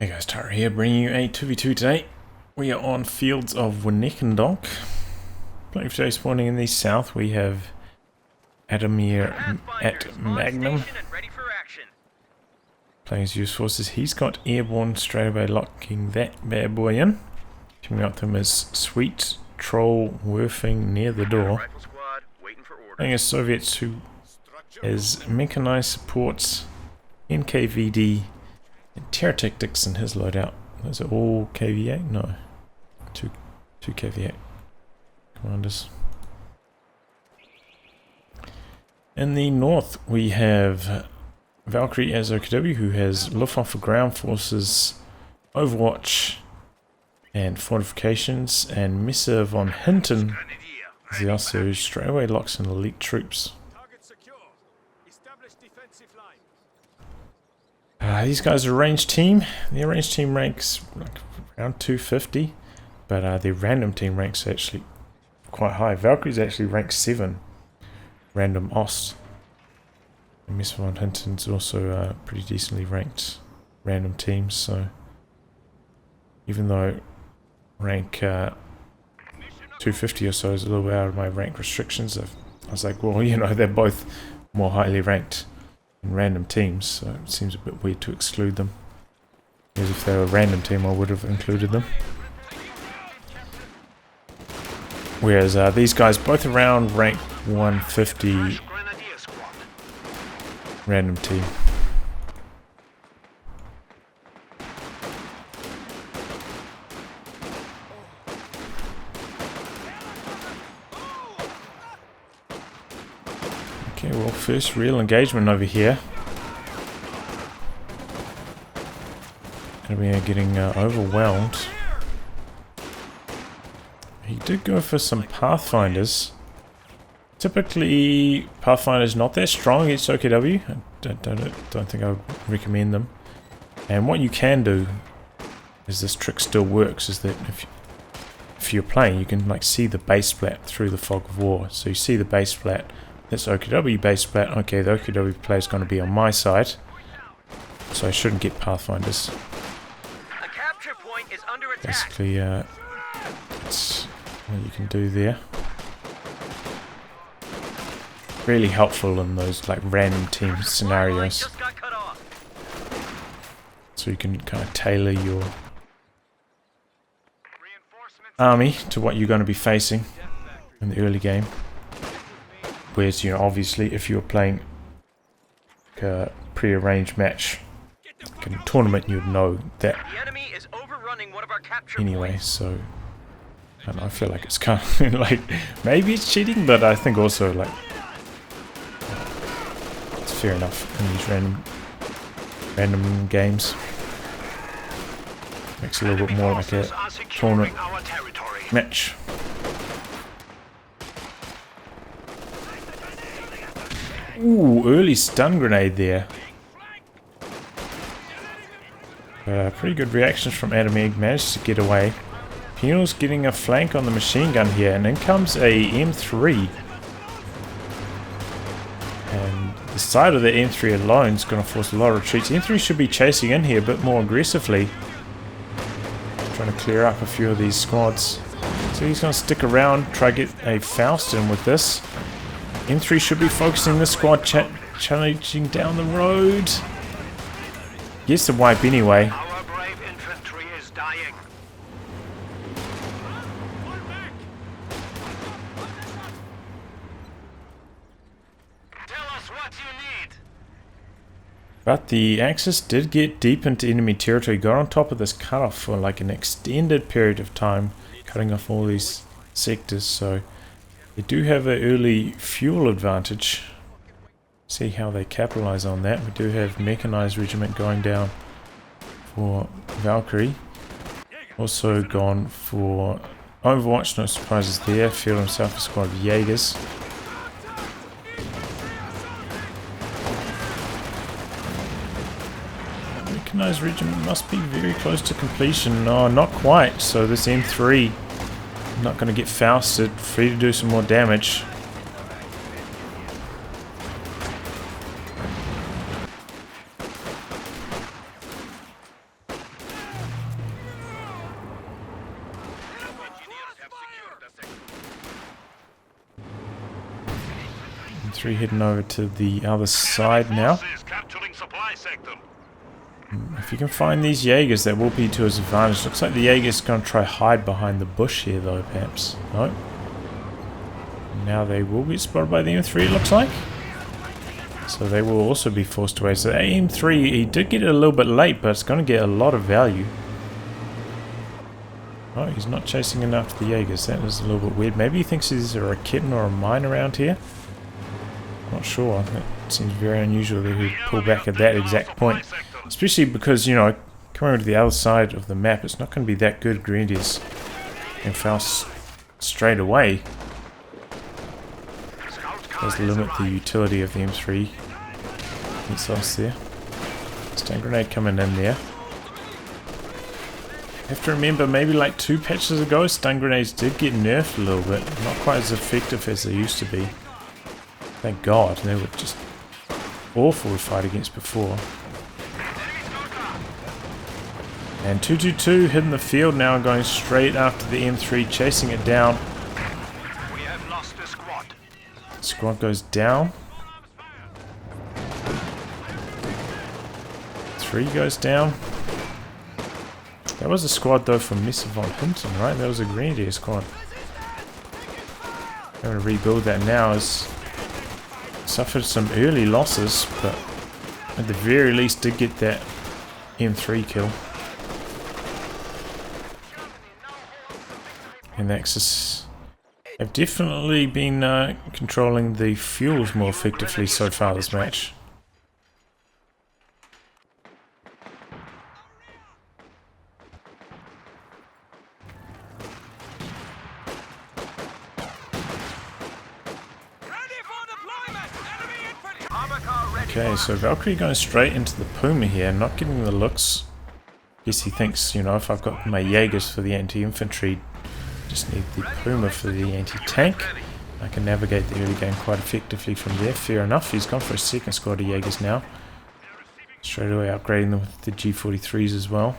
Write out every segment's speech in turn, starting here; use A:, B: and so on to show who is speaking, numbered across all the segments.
A: Hey guys, Tara here, bringing you a 2v2 today. We are on Fields of Winnekendonk. Playing for today, spawning in the south, we have Adamir at Magnum. Playing his US forces, he's got airborne straight away, locking that bad boy in. Coming up to him is SweetrollWerfingNearTheDoor. Playing as Soviets who has mechanized supports, NKVD, and Terror Tactics in his loadout. Those are all KV8? No. Two KV8 commanders. In the north we have Valkyrie as OKW, who has Luftwaffe ground forces, Overwatch and fortifications, and MeSSerVonHinTen as he also straight away locks in elite troops. These guys are a ranged team. The ranged team ranks like around 250, but the random team ranks actually quite high. Valkyrie's actually ranked 7 random OST. And MeSSerVonHinten's also pretty decently ranked random teams, so even though rank 250 or so is a little bit out of my rank restrictions, I was like, well, you know, they're both more highly ranked in random teams, so it seems a bit weird to exclude them. Because if they were a random team, I would have included them. Whereas these guys both around rank 150 random team. Okay, well, first real engagement over here. And we are getting overwhelmed. He did go for some Pathfinders. Typically, Pathfinder's not that strong against OKW. I don't think I would recommend them. And what you can do, is this trick still works, is that if you're playing, you can like see the base splat through the fog of war. So you see the base splat. That's OKW base splat. Okay, the OKW player is going to be on my side, so I shouldn't get Pathfinders. Basically, that's what you can do there. Really helpful in those like random team scenarios. So you can kind of tailor your army to what you're going to be facing in the early game. Whereas, you know, obviously if you're playing like a pre-arranged match, like in a tournament, you'd know that anyway, so I don't know, I feel like it's kind of like, maybe it's cheating, but I think also like it's fair enough in these random games. Makes it a little bit more like a tournament match. Ooh, early stun grenade there. Pretty good reactions from adamir, managed to get away. Penal's getting a flank on the machine gun here, and in comes a M3. And the side of the M3 alone is going to force a lot of retreats. M3 should be chasing in here a bit more aggressively, trying to clear up a few of these squads. So he's going to stick around, try to get a Faust in with this. M3 should be focusing this squad, challenging down the road. Gets the wipe anyway.
B: Our brave infantry is dying. Tell us what you need.
A: But the Axis did get deep into enemy territory, got on top of this cutoff for like an extended period of time, cutting off all these sectors, so they do have an early fuel advantage. See how they capitalize on that. We do have mechanized regiment going down for Valkyrie. Also gone for Overwatch, no surprises there. Field himself a squad of Jaegers. Mechanized regiment must be very close to completion. No, not quite. So this M3 not going to get Fausted. Free to do some more damage. M3 heading over to the other side now. If you can find these Jaegers, that will be to his advantage. Looks like the Jaeger's going to try hide behind the bush here though, perhaps. No. Now they will get spotted by the M3, it looks like. So they will also be forced away. So the M3, he did get it a little bit late, but it's going to get a lot of value. Oh, he's not chasing in after the Jaegers. That is a little bit weird. Maybe he thinks there's a Raketen or a mine around here. Not sure. It seems very unusual that he'd pull back at that exact point. Especially because, you know, coming over to the other side of the map, it's not going to be that good Grenadiers and Faust straight away. It does limit the utility of the M3 missiles there. Stun grenade coming in there. You have to remember, maybe like 2 patches ago, stun grenades did get nerfed a little bit. Not quite as effective as they used to be. Thank God, they were just awful to fight against before. And 222 hitting the field now, going straight after the M3, chasing it down.
B: We have lost a squad.
A: Squad goes down. 3 goes down. That was a squad though from MeSSerVonHinTen, right? That was a Grenadier squad. I'm going to rebuild that now. As suffered some early losses, but at the very least did get that M3 kill. And the Axis have definitely been controlling the fuels more effectively so far this match. Okay, so Valkyrie going straight into the Puma here, not getting the looks. Guess he thinks, you know, if I've got my Jaegers for the anti-infantry, just need the Puma for the anti-tank. I can navigate the early game quite effectively from there. Fair enough, he's gone for a second squad of Jaegers now. Straight away upgrading them with the G43s as well.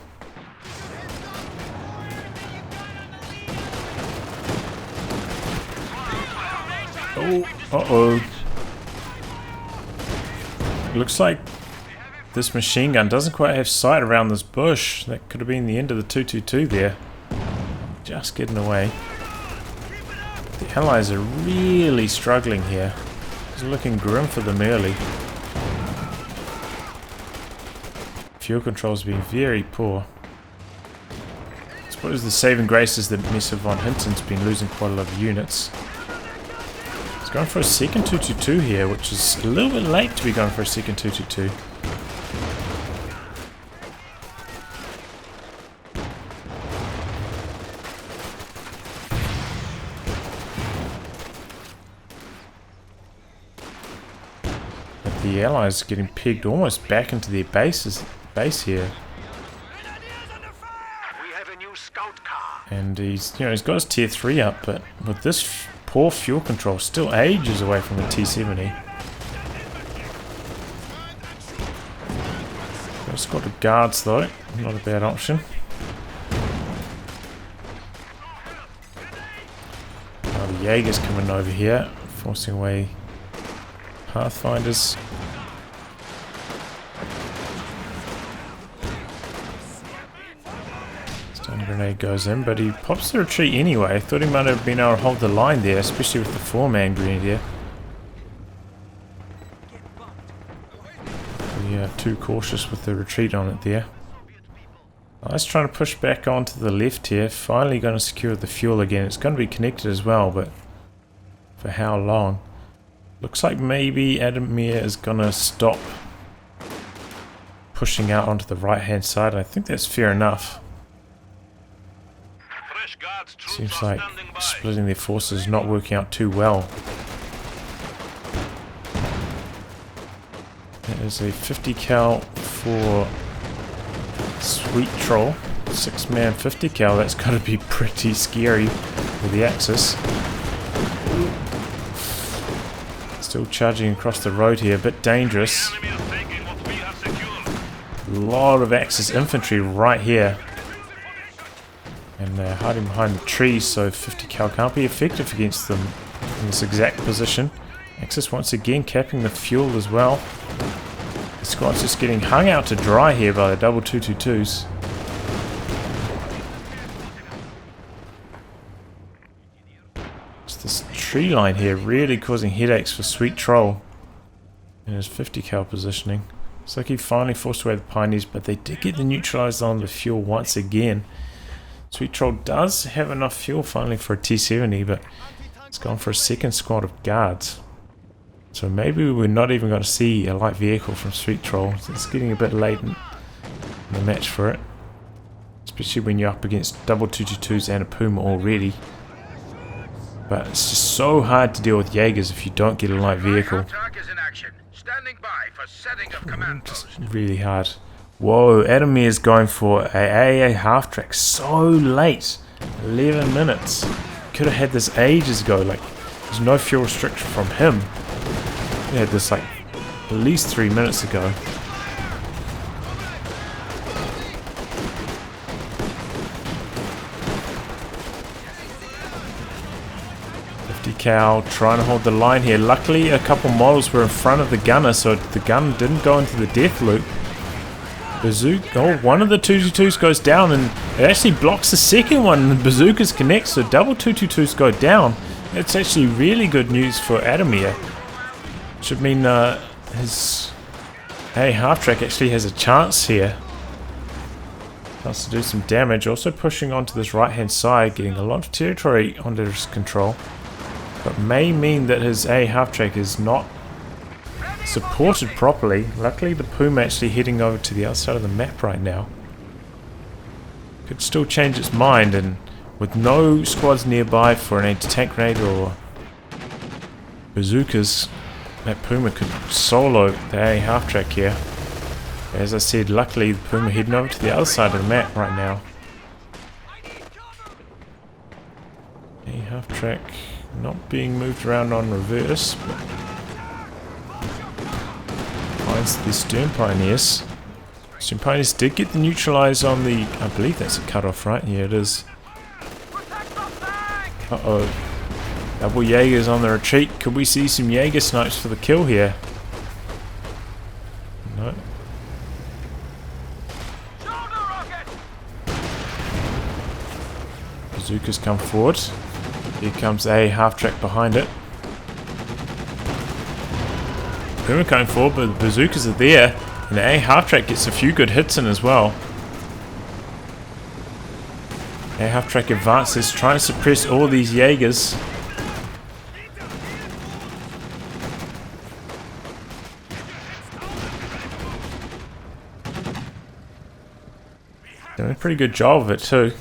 A: Oh, uh-oh. Looks like this machine gun doesn't quite have sight around this bush. That could have been the end of the 222 there. Just getting away. The Allies are really struggling here. It's looking grim for them early. Fuel control's been very poor. I suppose the saving grace is that MeSSerVonHinTen's been losing quite a lot of units. He's going for a second 222 here, which is a little bit late to be going for a second 222. But the Allies are getting pegged almost back into their base here. And he's got his tier 3 up, but with this poor fuel control, still ages away from the T70. Got a squad of guards though, not a bad option. Now the Jaegers coming over here, forcing away Pathfinders. Stun grenade goes in, but he pops the retreat anyway. I thought he might have been able to hold the line there, especially with the 4-man Grenadier. Yeah, too cautious with the retreat on it there. Let's try to push back onto the left here. Finally going to secure the fuel again. It's going to be connected as well, but for how long? Looks like maybe Adamir is going to stop pushing out onto the right hand side. I think that's fair enough. Seems like splitting their forces is not working out too well. That is a 50 cal for SweetrollWerfingNearTheDoor. 6-man 50 cal, that's got to be pretty scary with the Axis. Still charging across the road here, a bit dangerous. A lot of Axis infantry right here. And they're hiding behind the trees, so 50 cal can't be effective against them in this exact position. Axis once again capping the fuel as well. The squad's just getting hung out to dry here by the double 222s. It's this tree line here really causing headaches for Sweet Troll in his 50 cal positioning. Looks like he finally forced away the Pioneers, but they did get the neutralized on the fuel once again. Sweet Troll does have enough fuel finally for a T-70, but it's gone for a second squad of guards. So maybe we're not even going to see a light vehicle from Sweet Troll. It's getting a bit late in the match for it. Especially when you're up against double 222s and a Puma already. But it's just so hard to deal with Jaegers if you don't get a light vehicle. Just really hard. Whoa, Adamir's going for a AA half-track so late. 11 minutes. Could have had this ages ago. Like, there's no fuel restriction from him. We had this like at least 3 minutes ago. Cal trying to hold the line here. Luckily a couple models were in front of the gunner, so the gun didn't go into the death loop. Bazooka, oh, one of the 222s goes down, and it actually blocks the second one, and the bazookas connect, so double 222s go down. It's actually really good news for Adamir. Should mean his half-track actually has a chance here. Chance to do some damage. Also pushing onto this right-hand side, getting a lot of territory under his control. But may mean that his half-track is not supported properly. Luckily the Puma actually heading over to the other side of the map right now. Could still change its mind, and with no squads nearby for an anti-tank grenade or bazookas, that Puma could solo the half-track here. As I said, luckily the Puma heading over to the other side of the map right now. Half-track not being moved around on reverse, but finds the Stern Pioneers. Stern Pioneers did get the neutralize on the, I believe that's a cutoff, right? Yeah, it is. Uh-oh. Double Jaegers on the retreat. Could we see some Jaeger snipes for the kill here? No. Bazookas come forward. Here comes a half-track behind it. Puma going forward, but the bazookas are there, and the half-track gets a few good hits in as well. A half-track advances, trying to suppress all these Jaegers. Doing a pretty good job of it too.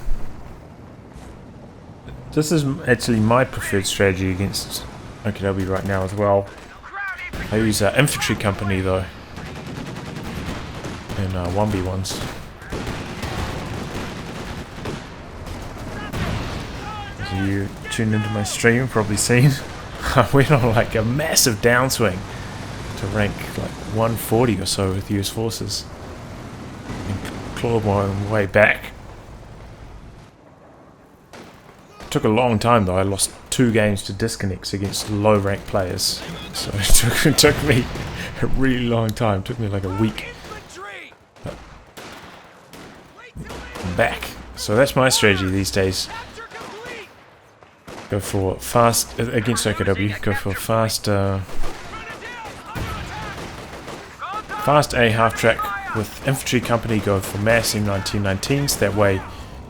A: This is actually my preferred strategy against OKW right now as well. I use infantry company though, in 1v1s. As you tuned into my stream, you've probably seen I went on like a massive downswing to rank like 140 or so with US forces and clawed my way back. Took a long time though. I lost 2 games to disconnects against low rank players, so it took me a really long time. It took me like a week. But I'm back. So that's my strategy these days. Go for fast against OKW. Go for fast A half track with infantry company. Go for mass M1919s. That way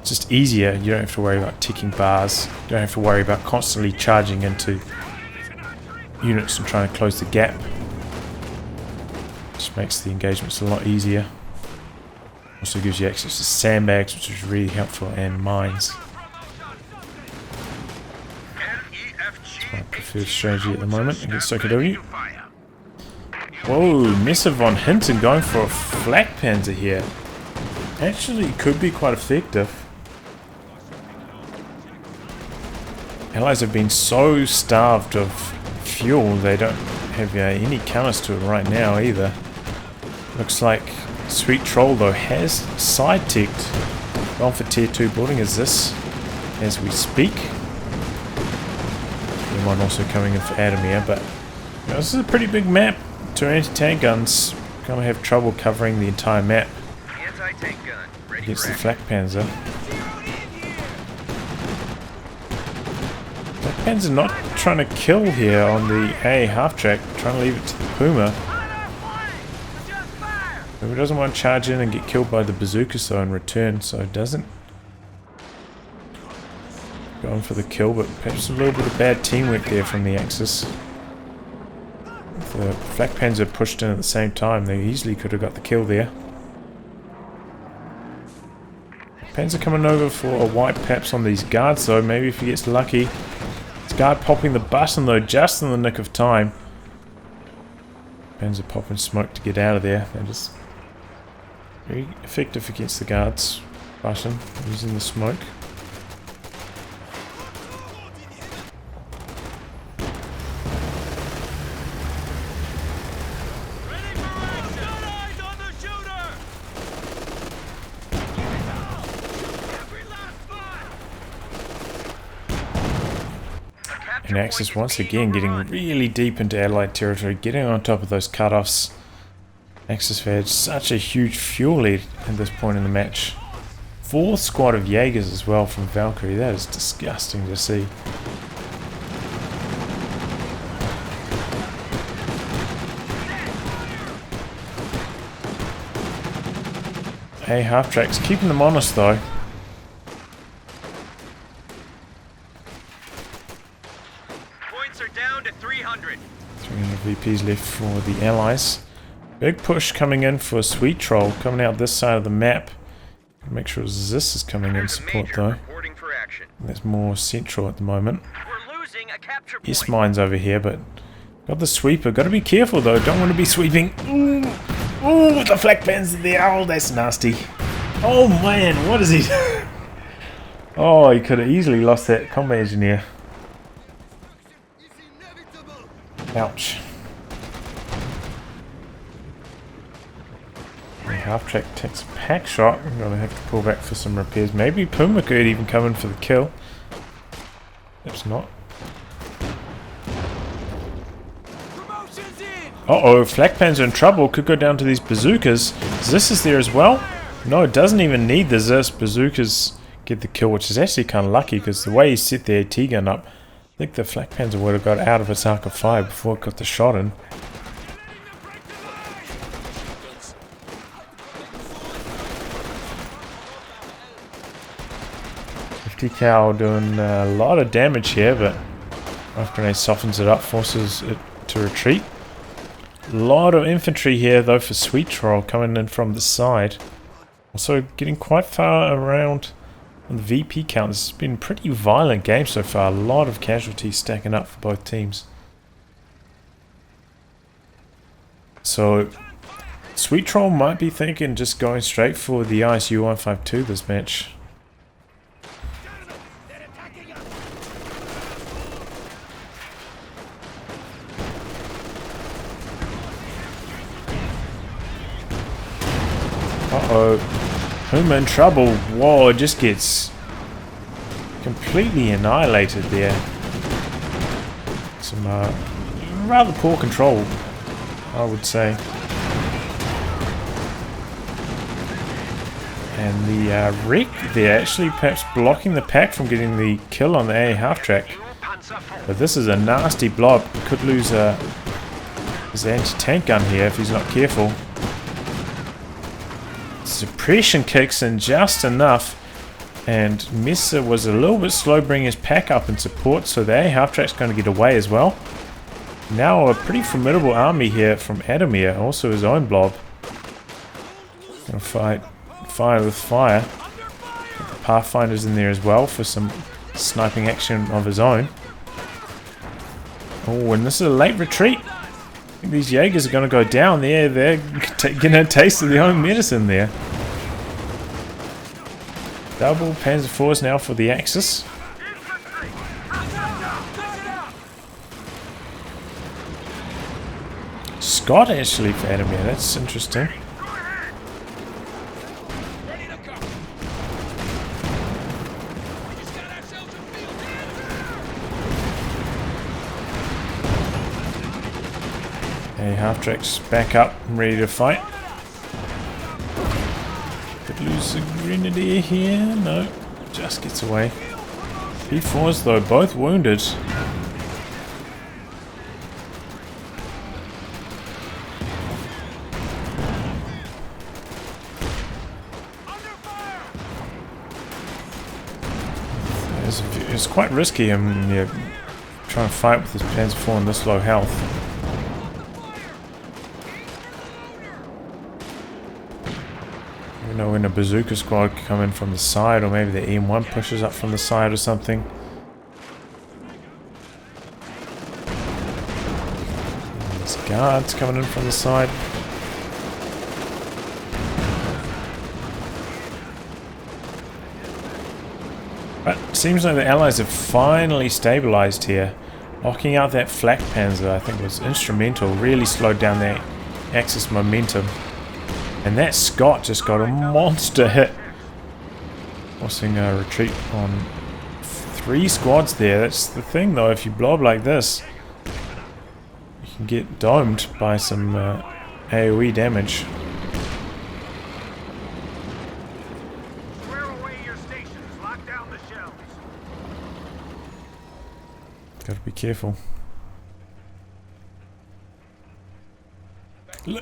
A: it's just easier. You don't have to worry about ticking bars. You don't have to worry about constantly charging into units and trying to close the gap. Just makes the engagements a lot easier. Also gives you access to sandbags, which is really helpful, and mines. That's my preferred strategy at the moment against OKW. Whoa, MeSSerVonHinTen going for a flak panzer here. Actually could be quite effective. Allies have been so starved of fuel, they don't have any counters to it right now either. Looks like Sweet Troll though has side-ticked. Gone for tier 2 building is this as we speak. One also coming in for Adamir, but this is a pretty big map. 2 anti-tank guns. Gonna have trouble covering the entire map.
B: Anti-tank gun. Ready
A: Against
B: for
A: the flak panzer. Flak panzer not trying to kill here on the A half track. Trying to leave it to the Puma. Puma doesn't want to charge in and get killed by the bazookas though in return, so it doesn't. Going for the kill, but perhaps a little bit of bad teamwork there from the Axis. If the flak panzer pushed in at the same time, they easily could have got the kill there. Panzer coming over for a wipe perhaps on these guards though, maybe if he gets lucky. This guard popping the button though, just in the nick of time. Panzer popping smoke to get out of there. That is very effective against the guards. Button, using the smoke. And Axis once again getting really deep into Allied territory, getting on top of those cutoffs. Axis have had such a huge fuel lead at this point in the match. 4th squad of Jaegers as well from Valkyrie. That is disgusting to see. Hey, half tracks keeping them honest though. 300 VPs left for the Allies. Big push coming in for SweetrollWerfingNearTheDoor coming out this side of the map. Make sure Zis is coming in support though. That's more central at the moment. S-Mine's over here, but got the sweeper. Got to be careful though. Don't want to be sweeping. Ooh, ooh, the flak panzer there. Oh, that's nasty. Oh man, what is he? Oh, he could have easily lost that combat engineer. Ouch. The half track takes a pack shot. I'm gonna have to pull back for some repairs. Maybe Puma could even come in for the kill. Perhaps not. Uh-oh, flak panzer in trouble. Could go down to these bazookas. Zis is there as well? No, it doesn't even need the Zis. Bazookas get the kill, which is actually kind of lucky because the way he set the AT gun up, I think the flak panzer would have got out of its arc of fire before it got the shot in. Cow doing a lot of damage here, but Rifle Grenade softens it up, forces it to retreat. A lot of infantry here though for SweetrollWerfingNearTheDoor coming in from the side. Also getting quite far around on the VP count. This has been a pretty violent game so far. A lot of casualties stacking up for both teams. So SweetrollWerfingNearTheDoor might be thinking just going straight for the ISU 152 this match. Uh-oh. Puma in trouble. Whoa, it just gets completely annihilated there. Some rather poor control, I would say. And the wreck there actually perhaps blocking the pack from getting the kill on the A half track. But this is a nasty blob. Could lose his anti-tank gun here if he's not careful. Suppression kicks in just enough, and MeSSer was a little bit slow bringing his pack up in support, so the A half track's going to get away as well. Now a pretty formidable army here from Adamir, also his own blob. Gonna fight fire with fire. Got the Pathfinder's in there as well for some sniping action of his own. Oh, and this is a late retreat. I think these Jaegers are going to go down there. They're getting a taste of their own medicine there. Double Panzer IVs now for the Axis. Scott actually for Adamir. That's interesting. Okay, half-track's back up and ready to fight. Could lose a grenadier here. No, just gets away. P4s though, both wounded. It's quite risky him trying to fight with his Panzer IV on this low health. You know, when a bazooka squad could come in from the side, or maybe the EM1 pushes up from the side or something. And there's guards coming in from the side. But it seems like the Allies have finally stabilized here. Locking out that flak panzer, I think, was instrumental. Really slowed down their Axis momentum. And that Scot just got a monster hit. Forcing a retreat on 3 squads there. That's the thing though, if you blow up like this, you can get domed by some AoE damage. Gotta be careful.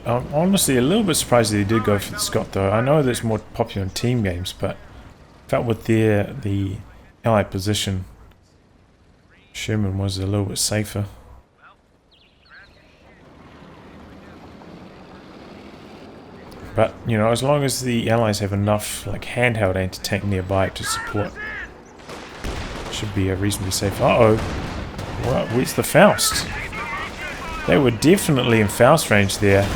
A: I'm honestly a little bit surprised that he did go for the Scot though. I know that's more popular in team games, but I felt with the Allied position, Sherman was a little bit safer. But, you know, as long as the Allies have enough like handheld anti-tank nearby to support, should be a reasonably safe. Uh-oh. Well, where's the Faust? They were definitely in Faust range there.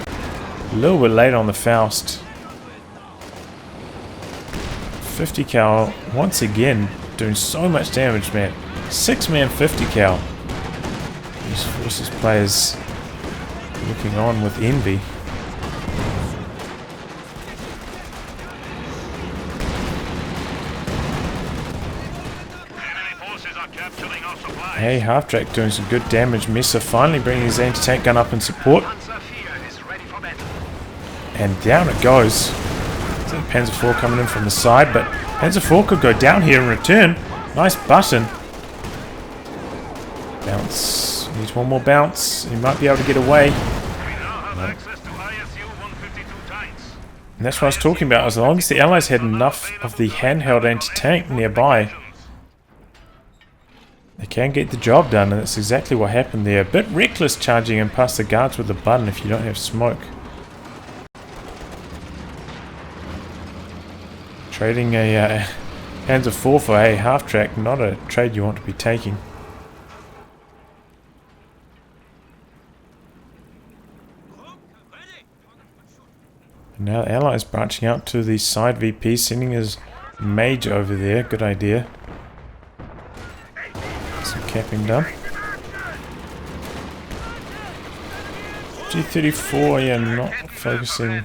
A: A little bit late on the Faust. 50 cal once again doing so much damage, man. 6-man 50 cal. These forces players looking on with envy. Hey, half-track doing some good damage. Mesa finally bringing his anti-tank gun up in support. And down it goes. So Panzer IV coming in from the side, but Panzer IV could go down here and return. Nice button. Bounce. Needs one more bounce. He might be able to get away. No. And that's what I was talking about. As long as the Allies had enough of the handheld anti-tank nearby, they can get the job done, and that's exactly what happened there. A bit reckless charging in past the guards with the button if you don't have smoke. Trading a Panzer IV for a half-track, not a trade you want to be taking. And now the Allies branching out to the side VP, sending his mage over there. Good idea. Some capping done. G34, yeah, not focusing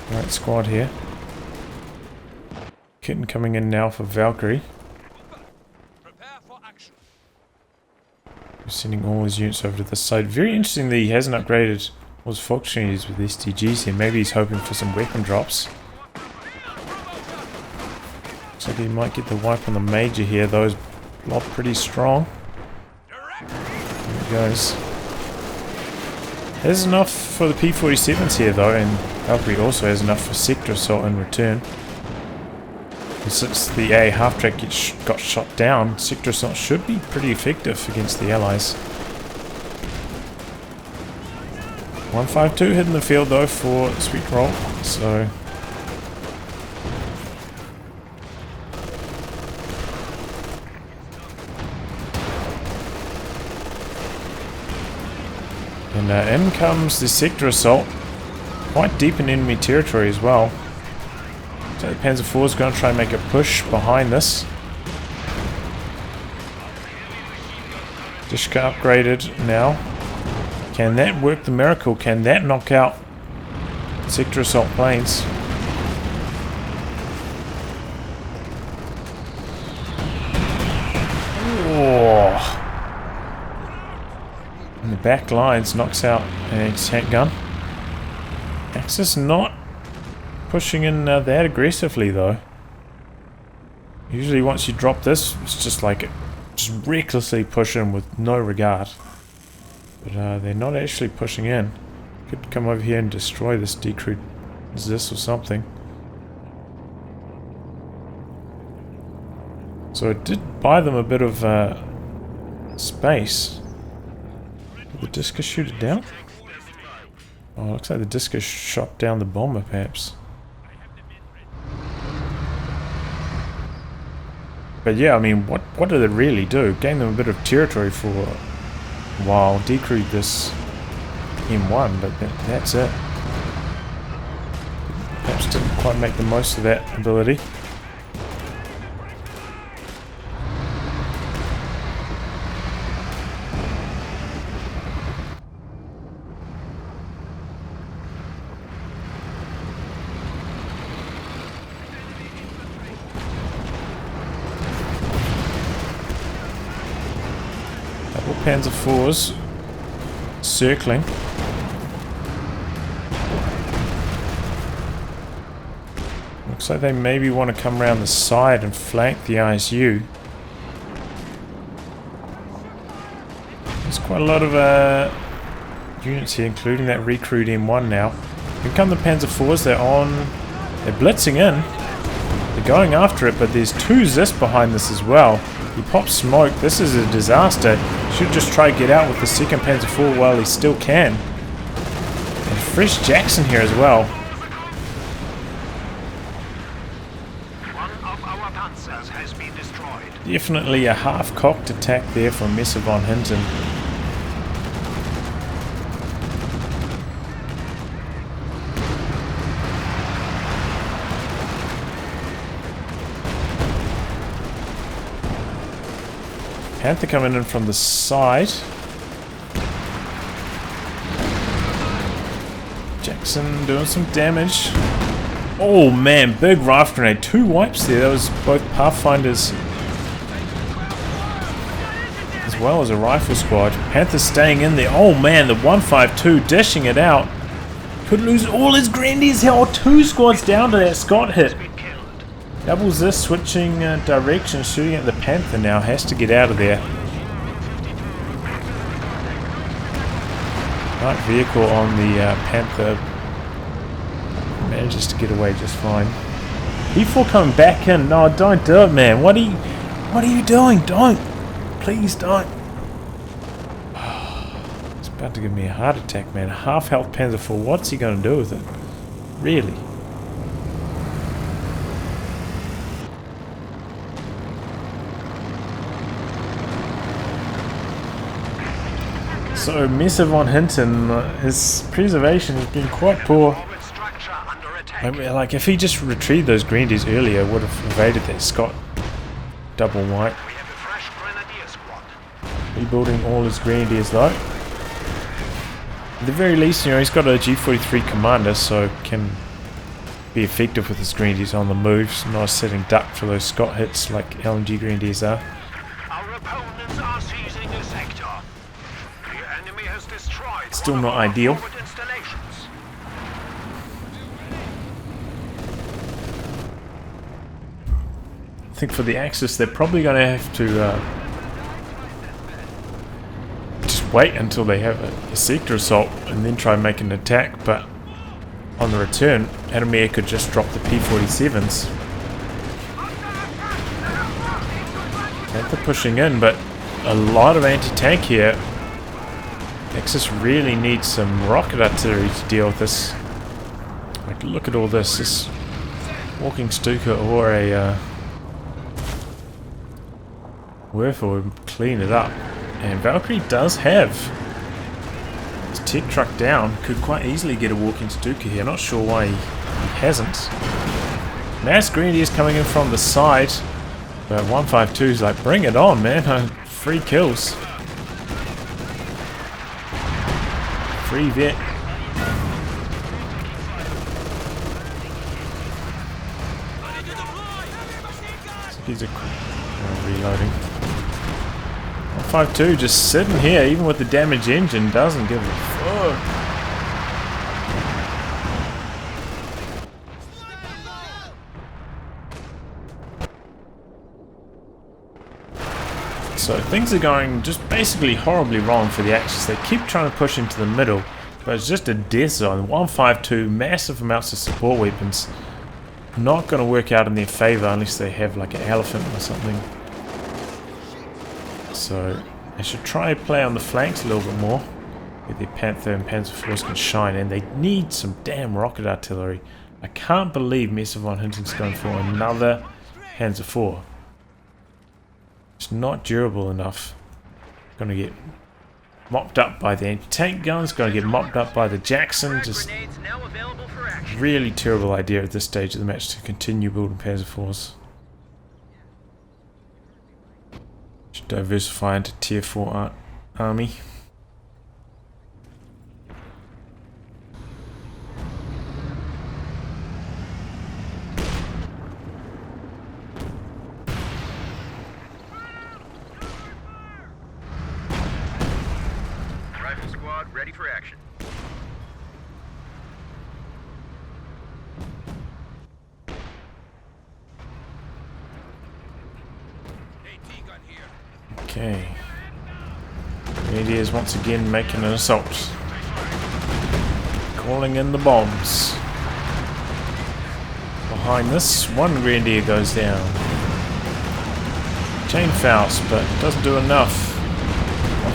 A: the right squad here. Kitten coming in now for Valkyrie. We're sending all his units over to this side. Very interesting that he hasn't upgraded all his Fox units with STGs here. Maybe he's hoping for some weapon drops. Looks like he might get the wipe on the Major here. Those blob pretty strong. There he goes. Has enough for the P-47s here though, and Valkyrie also has enough for Sector Assault in return. And since the A half-track got shot down, Sector Assault should be pretty effective against the Allies. 152 hitting the field though for SweetrollWerfingNearTheDoor, so... And in comes the Sector Assault, quite deep in enemy territory as well. So the Panzer IV is going to try and make a push behind this. Dishka upgraded now. Can that work the miracle? Can that knock out Sector Assault planes? Oh. And the back lines, knocks out an tank gun. Axis not pushing in that aggressively though. Usually once you drop this, it's just like just recklessly push in with no regard. But they're not actually pushing in. Could come over here and destroy this decrewed Zis or something. So it did buy them a bit of space. Did the discus shoot it down? Oh, looks like the discus shot down the bomber perhaps. But yeah, I mean, what did it really do? Gain them a bit of territory for a while, decrewed this M1, but that's it. Perhaps didn't quite make the most of that ability. Panzer IVs circling. Looks like they maybe want to come around the side and flank the ISU. There's quite a lot of units here, including that recruit M1 now. Here come the Panzer IVs, they're blitzing in. They're going after it, but there's two Zis behind this as well. He pops smoke. This is a disaster. Should just try to get out with the second Panzer IV while he still can. And fresh Jackson here as well.
B: One of our panzers has been destroyed.
A: Definitely a half-cocked attack there from MeSSerVonHinTen. Panther coming in from the side. Jackson doing some damage. Oh man, big rifle grenade. 2 wipes there. That was both Pathfinders as well as a rifle squad. Panther staying in there. Oh man, the 152 dishing it out. Could lose all his grandies here. Oh, 2 squads down to that Scott hit. Double this, switching direction, shooting at the Panther now. Has to get out of there. Light vehicle on the Panther. Manages to get away just fine. E4 coming back in. No, don't do it, man. What are you doing? Don't. Please don't. It's about to give me a heart attack, man. Half health Panzer IV. What's he going to do with it? Really? So MeSSerVonHinTen, his preservation has been quite poor. I mean, like if he just retrieved those grenadiers earlier, would have evaded that Scott double white. Rebuilding all his grenadiers though. At the very least, you know, he's got a G43 commander, so can be effective with his grenadiers on the moves, not sitting duck for those Scott hits like LMG grenadiers are.
B: Our opponents are seizing the sector. The enemy has destroyed
A: Still not ideal. I think for the Axis, they're probably going to have to just wait until they have a sector assault and then try and make an attack. But on the return, Adamir could just drop the P-47s. Panther pushing in, but a lot of anti-tank here. Axis really needs some rocket artillery to deal with this. Like, look at all this. This walking Stuka or a Werfer would clean it up. And Valkyrie does have his tech truck down. Could quite easily get a walking Stuka here. Not sure why he hasn't. Mass Grenadiers coming in from the side. But 152 is like, bring it on, man. 3 kills. Free vet. He's a reloading. 152 just sitting here, even with the damaged engine, doesn't give a fuck. So things are going just basically horribly wrong for the Axis. They keep trying to push into the middle, but it's just a death zone. 152, massive amounts of support weapons. Not going to work out in their favor unless they have like an elephant or something. So they should try and play on the flanks a little bit more, where their Panther and Panzer Force can shine, and they need some damn rocket artillery. I can't believe MeSSerVonHinten's going for another Panzer IV. It's not durable enough. Going to get mopped up by the anti-tank guns, going to get mopped up by the Jackson. Just really terrible idea at this stage of the match to continue building Panzer IVs. Should diversify into tier 4 army.
B: Rifle squad ready for action.
A: Okay. Grenadiers once again making an assault. Calling in the bombs. Behind this, one Grenadier goes down. Chain Faust, but it doesn't do enough.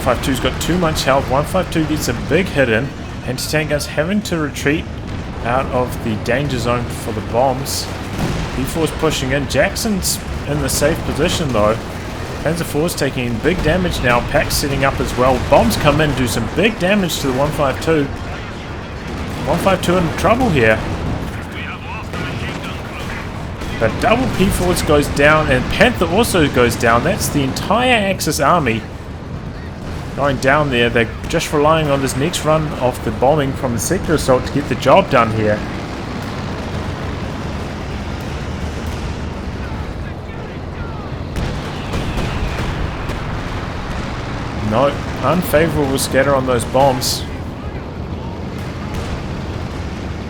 A: 152's got too much health. 152 gets a big hit in. Anti-tank guns having to retreat out of the danger zone for the bombs. B4's pushing in. Jackson's in the safe position though. Panzer IV's taking big damage now. Pack's setting up as well. Bombs come in, do some big damage to the 152. 152 in trouble here. But double P-Force goes down and Panther also goes down. That's the entire Axis army going down there. They're just relying on this next run of the bombing from the sector assault to get the job done here. No, unfavorable scatter on those bombs.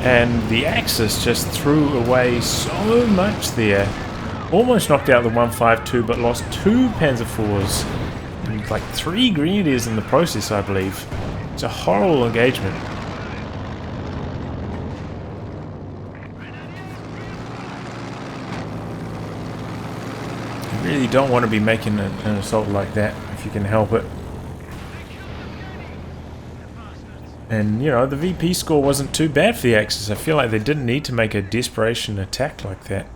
A: And the Axis just threw away so much there. Almost knocked out the 152, but lost 2 Panzer IVs. And like 3 Grenadiers in the process, I believe. It's a horrible engagement. You really don't want to be making an assault like that if you can help it. And, you know, the VP score wasn't too bad for the Axis. I feel like they didn't need to make a desperation attack like that.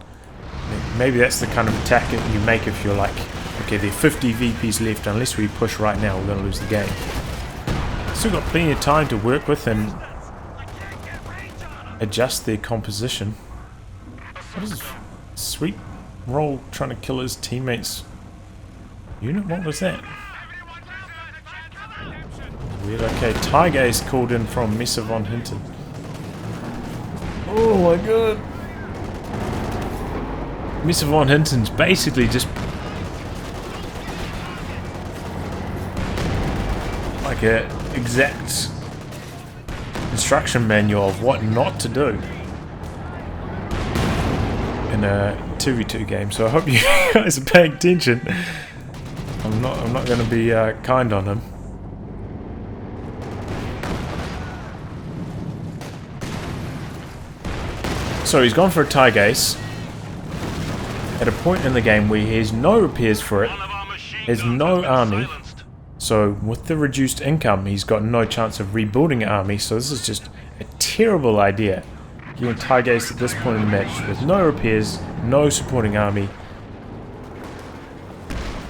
A: Maybe that's the kind of attack that you make if you're like, okay, there are 50 VPs left. Unless we push right now, we're going to lose the game. Still got plenty of time to work with and adjust their composition. What is SweetrollWerfingNearTheDoor trying to kill his teammates' unit? What was that? Weird. Okay, Tiger Ace called in from MeSSerVonHinTen. Oh my god. MeSSerVonHinten's basically just like an exact instruction manual of what not to do in a 2v2 game. So I hope you guys are paying attention. I'm not going to be kind on him. So he's gone for a Tiger Ace at a point in the game where he has no repairs for it, has no army, so with the reduced income he's got no chance of rebuilding an army, so this is just a terrible idea. Getting Tiger Ace at this point in the match with no repairs, no supporting army.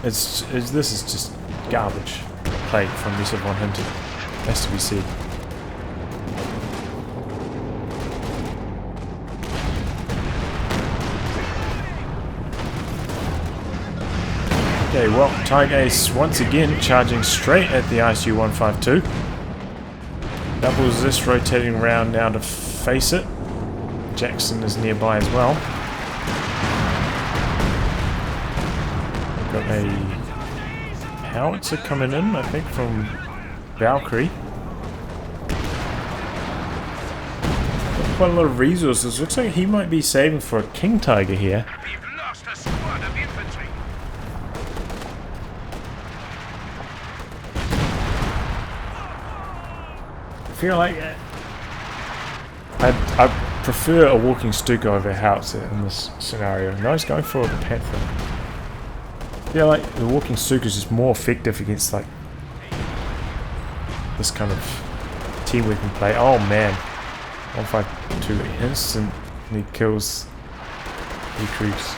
A: This is just garbage play from MeSSerVonHinTen, has to be said. Okay, well, Tiger Ace once again charging straight at the ICU 152. Doubles this, rotating around now to face it. Jackson is nearby as well. Got a howitzer coming in, I think, from Valkyrie. Got quite a lot of resources. Looks like he might be saving for a King Tiger here.
B: We've lost a squad of infantry.
A: I feel like I prefer a walking Stuka over a howitzer in this scenario. No, he's going for the Panther. I feel like the walking Stuka is just more effective against like this kind of team we can play. Oh man, 152 instantly kills recruits.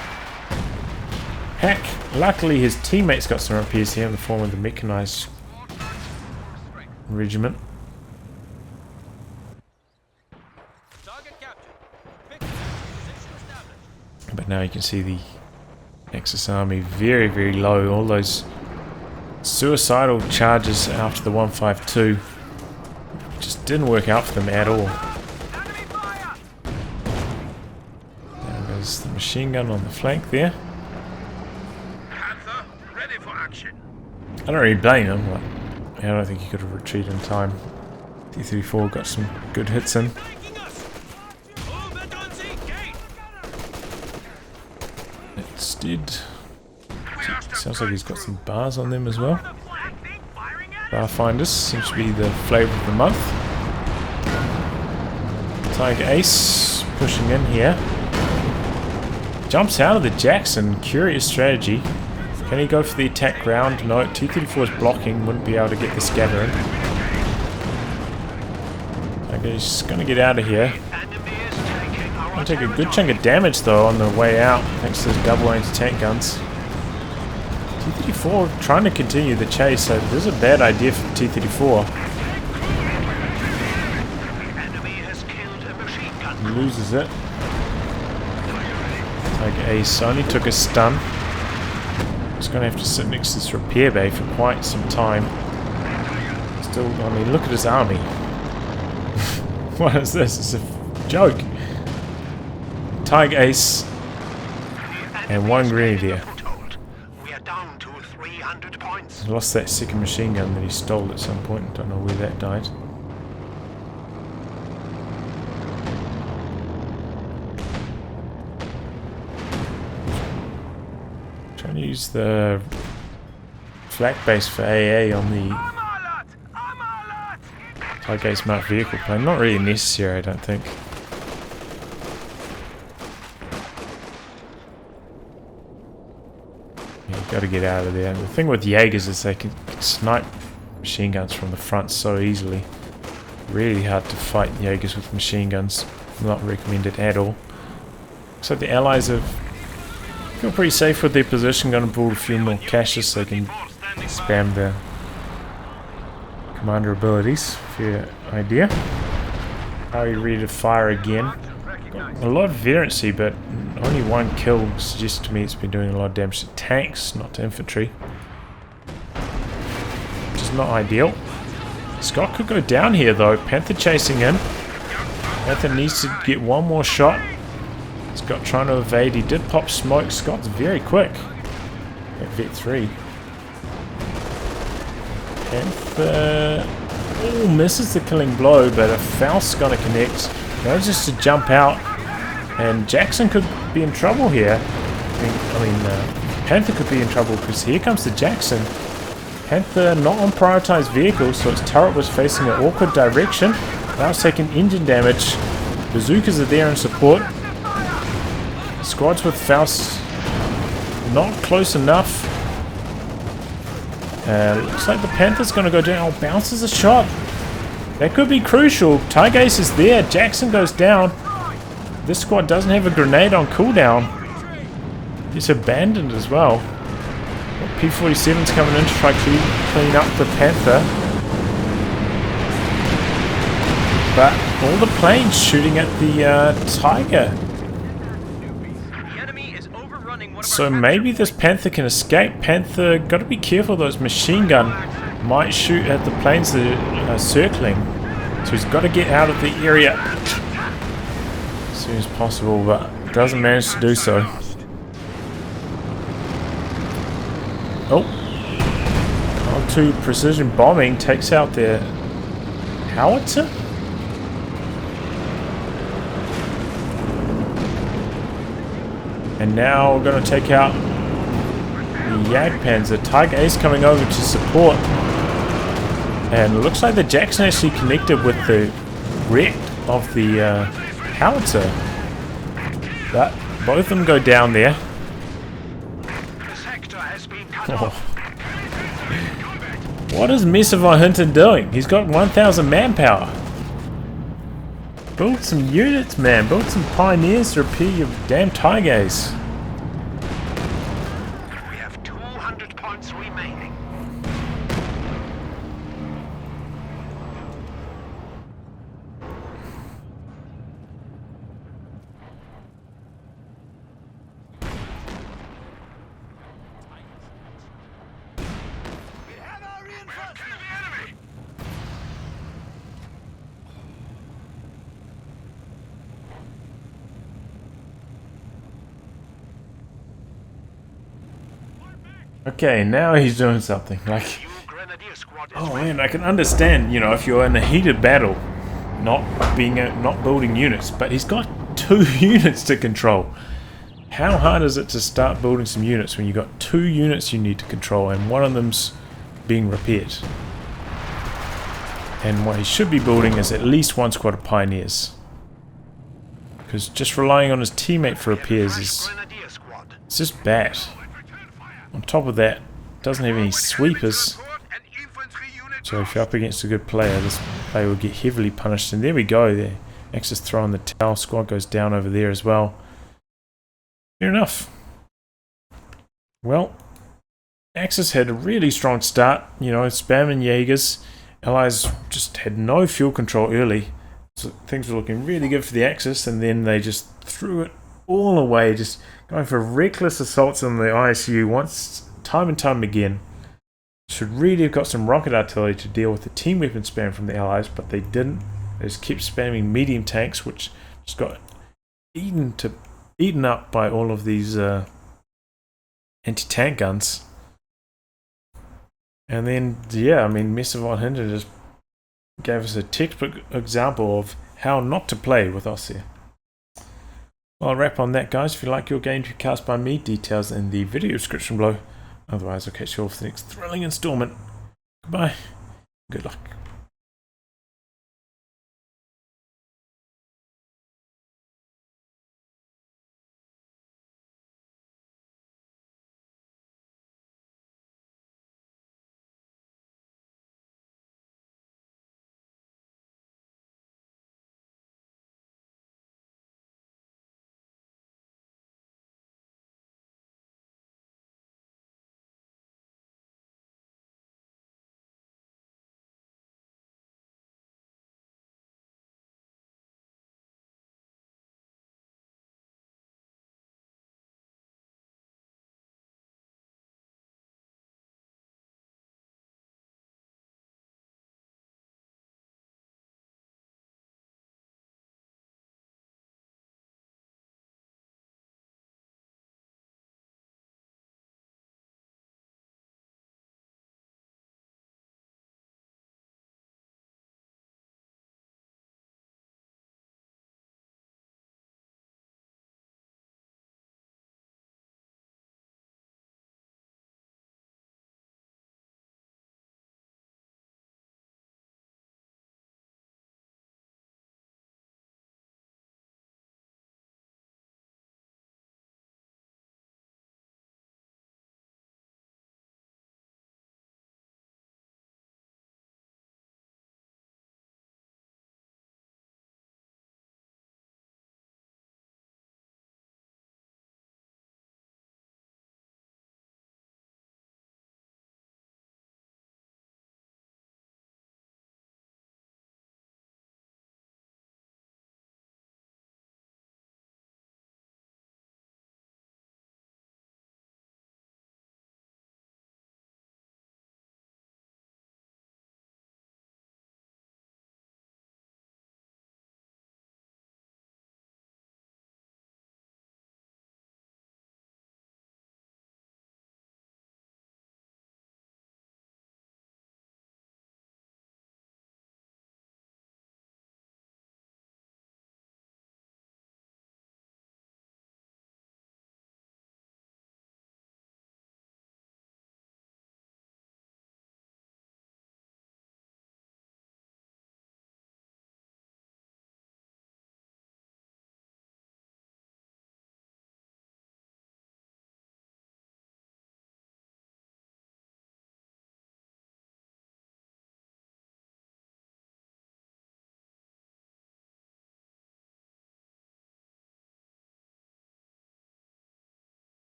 A: Heck, luckily his teammates got some repairs here in the form of the mechanized regiment. But now you can see the Axis army very, very low. All those suicidal charges after the 152 just didn't work out for them at all. There goes the machine gun on the flank there.
B: Panther, ready for action.
A: I don't really blame him. Like, I don't think he could have retreated in time. T-34 got some good hits in. Instead, sounds like he's got some bars on them as well. Barfinders seems to be the flavour of the month. Tiger Ace pushing in here. Jumps out of the Jackson. Curious strategy. Can he go for the attack round? No, T-34 is blocking. Wouldn't be able to get the scatter in. Okay, he's going to get out of here. Gonna take a good chunk of damage though on the way out, thanks to those double anti-tank guns. T-34 trying to continue the chase, so this is a bad idea for T-34. He loses it. Tiger Ace only took a stun. He's gonna have to sit next to this repair bay for quite some time. Still, I mean, look at his army. What is this? It's a joke. Tiger Ace and one Grenadier.
B: We are down to 300 points.
A: He lost that second machine gun that he stole at some point. Don't know where that died. Trying to use the flak base for AA on the Tiger Ace marked vehicle plane. Not really necessary, I don't think. Got to get out of there. The thing with Jaegers is they can snipe machine guns from the front so easily. Really hard to fight Jaegers with machine guns. Not recommended at all. Looks like the allies have feel pretty safe with their position. Going to build a few more caches so they can spam their commander abilities. Fair idea. Are you ready to fire again? Got a lot of veterancy, but only one kill suggests to me it's been doing a lot of damage to tanks, not to infantry. Which is not ideal. Scott could go down here though. Panther chasing in. Panther needs to get one more shot. Scott trying to evade. He did pop smoke. Scott's very quick at Vet 3. Panther misses the killing blow, but a Faust's gonna connect. Manages to jump out, and Jackson could be in trouble here. Panther could be in trouble because here comes the Jackson. Panther not on prioritized vehicles, so its turret was facing an awkward direction. Now it's taking engine damage. Bazookas are there in support. Squads with Faust not close enough. Looks like the Panther's going to go down. Oh, bounces a shot. That could be crucial. Tiger Ace is there. Jackson goes down. This squad doesn't have a grenade on cooldown. It's abandoned as well. P-47's coming in to try to clean up the Panther. But all the planes shooting at the Tiger. So maybe this Panther can escape. Panther, got to be careful, those machine gun might shoot at the planes that are circling. So he's got to get out of the area as soon as possible, but doesn't manage to do so. Oh, COH2 precision bombing takes out their howitzer. And now we're going to take out the Jagdpanzer. Tiger Ace coming over to support. And it looks like the Jackson actually connected with the wreck of the howitzer. But both of them go down there. Oh. What is MeSSerVonHinTen doing? He's got 1,000 manpower. Build some units, man. Build some pioneers to repair your damn Tiger Ace.
B: We have 200 points remaining.
A: Okay, now he's doing something. Like, oh man, I can understand, you know, if you're in a heated battle, not building units, but he's got 2 units to control. How hard is it to start building some units when you've got 2 units you need to control and one of them's being repaired? And what he should be building is at least 1 squad of pioneers. Because just relying on his teammate for repairs is it's just bad. On top of that, doesn't have any sweepers. So if you're up against a good player, this player will get heavily punished. And there we go. There, Axis throwing the towel. Squad goes down over there as well. Fair enough. Well, Axis had a really strong start. You know, spamming Jaegers. Allies just had no fuel control early. So things were looking really good for the Axis. And then they just threw it all away. Just going for reckless assaults on the ISU once, time and time again. Should really have got some rocket artillery to deal with the team weapon spam from the Allies, but they didn't. They just kept spamming medium tanks, which just got eaten up by all of these anti-tank guns. And then, yeah, I mean, MeSSerVonHinTen just gave us a textbook example of how not to play with us here. Well, I'll wrap on that, guys. If you like your game to be cast by me, details in the video description below. Otherwise, I'll catch you all for the next thrilling installment. Goodbye. Good luck.